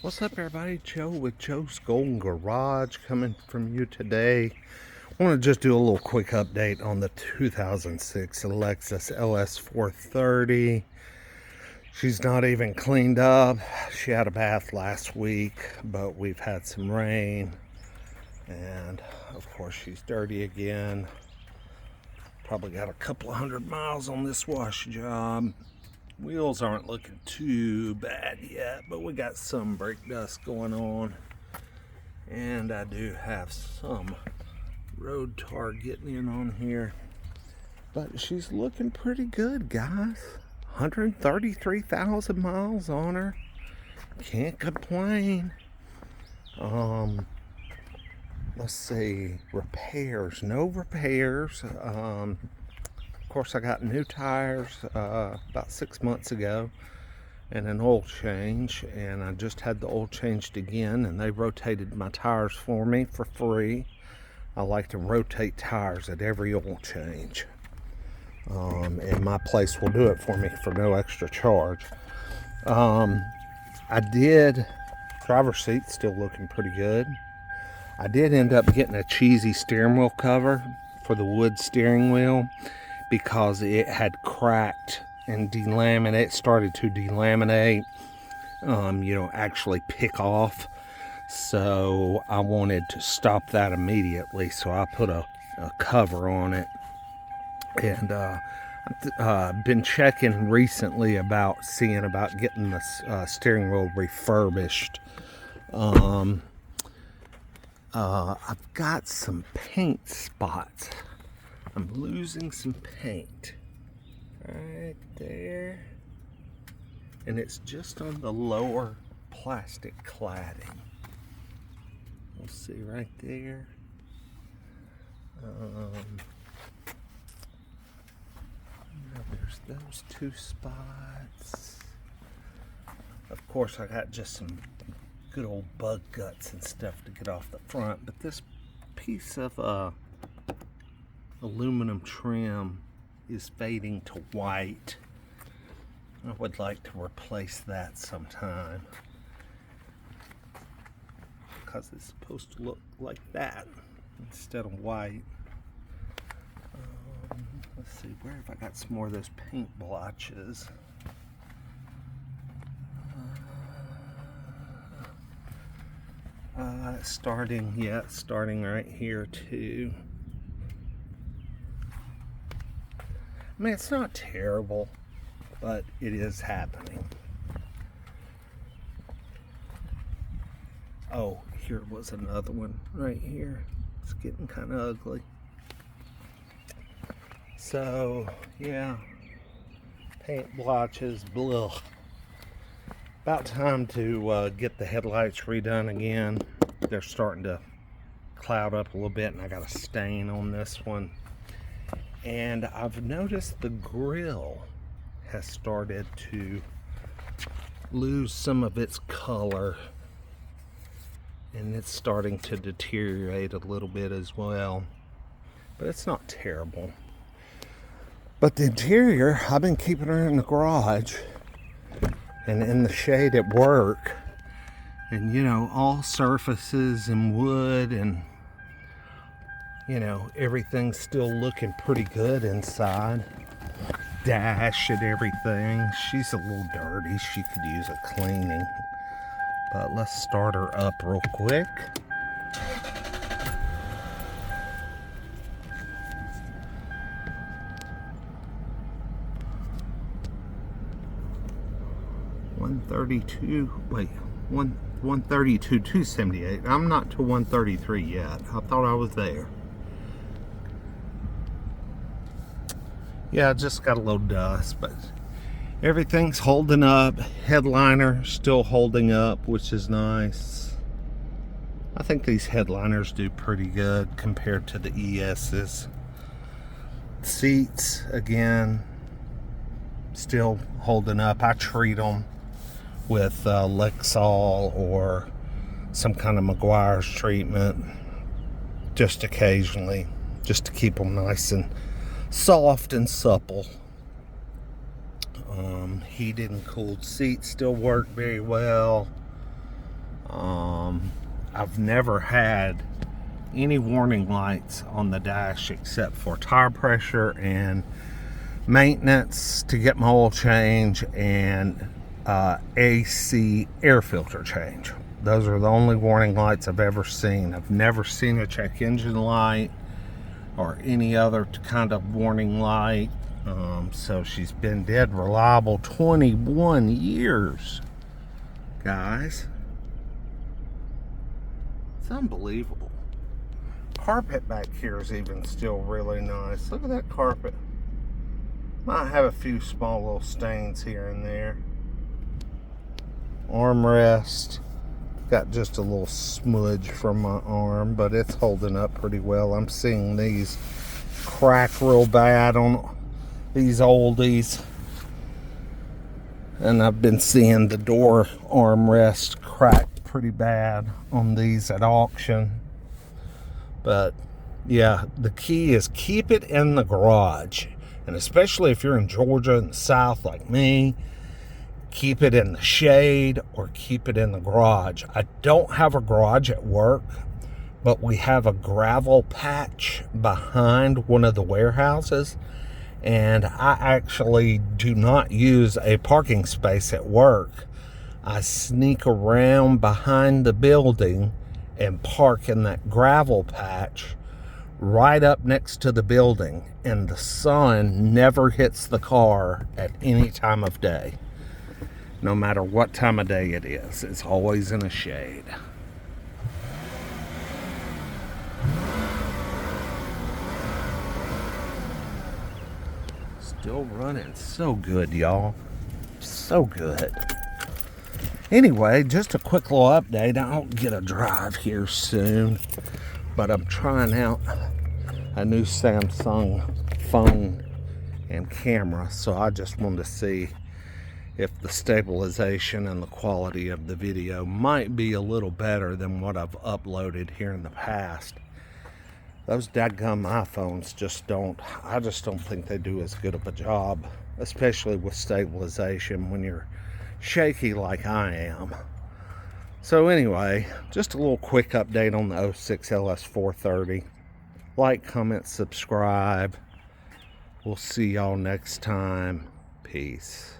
What's up, everybody? Joe with Joe's Golden Garage coming from you today. I want to just do a little quick update on the 2006 Lexus LS430. She's not even cleaned up. She had a bath last week, but we've had some rain, and of course she's dirty again. Probably got a couple of 100 miles on this wash job. Wheels aren't looking too bad yet, but we got some brake dust going on, and I do have some road tar getting in on here, but she's looking pretty good, guys. 133,000 miles on her. Can't complain. Let's see, repairs, no repairs. Of course, I got new tires about 6 months ago and an oil change, and I just had the oil changed again, and they rotated my tires for me for free. I like to rotate tires at every oil change, and my place will do it for me for no extra charge. I did, driver's seat still looking pretty good. I did end up getting a cheesy steering wheel cover for the wood steering wheel, because it had cracked and started to delaminate, actually pick off. So I wanted to stop that immediately, so I put a cover on it. And I've been checking recently about getting the steering wheel refurbished. I've got some paint spots. I'm losing some paint right there, and it's just on the lower plastic cladding. We'll see right there. There's those two spots. Of course, I got just some good old bug guts and stuff to get off the front, but this piece of aluminum trim is fading to white. I would like to replace that sometime, because it's supposed to look like that instead of white. Let's see, where have I got some more of those paint blotches? Starting right here too. I mean, it's not terrible, but it is happening. Oh, here was another one right here. It's getting kind of ugly. So, yeah, paint blotches, blah. About time to get the headlights redone again. They're starting to cloud up a little bit, and I got a stain on this one. And I've noticed the grill has started to lose some of its color, and it's starting to deteriorate a little bit as well, but it's not terrible. But the interior, I've been keeping her in the garage and in the shade at work, and all surfaces and wood, and everything's still looking pretty good inside. Dash and everything. She's a little dirty. She could use a cleaning. But let's start her up real quick. One 132, 278. I'm not to 133 yet. I thought I was there. Yeah, just got a little dust, but everything's holding up. Headliner still holding up, which is nice. I think these headliners do pretty good compared to the ES's. Seats, again, still holding up. I treat them with Lexus or some kind of Meguiar's treatment just occasionally, just to keep them nice and soft and supple. Heated and cooled seats still work very well. I've never had any warning lights on the dash except for tire pressure and maintenance to get my oil change and AC air filter change. Those are the only warning lights I've ever seen. I've never seen a check engine light or any other kind of warning light. So she's been dead reliable. 21 years, guys. It's unbelievable. Carpet back here is even still really nice. Look at that carpet. Might have a few small little stains here and there. Armrest. Got just a little smudge from my arm, but it's holding up pretty well. I'm seeing these crack real bad on these oldies. And I've been seeing the door armrest crack pretty bad on these at auction. But yeah, the key is keep it in the garage. And especially if you're in Georgia in the South like me, keep it in the shade or keep it in the garage. I don't have a garage at work, but we have a gravel patch behind one of the warehouses. And I actually do not use a parking space at work. I sneak around behind the building and park in that gravel patch right up next to the building, and the sun never hits the car at any time of day. No matter what time of day it is, it's always in the shade. Still running so good, y'all. So good. Anyway, just a quick little update. I'll get a drive here soon, but I'm trying out a new Samsung phone and camera, so I just wanted to see if the stabilization and the quality of the video might be a little better than what I've uploaded here in the past. Those dadgum iPhones I just don't think they do as good of a job, especially with stabilization when you're shaky like I am. So anyway, just a little quick update on the 06 LS430. Like, comment, subscribe. We'll see y'all next time. Peace.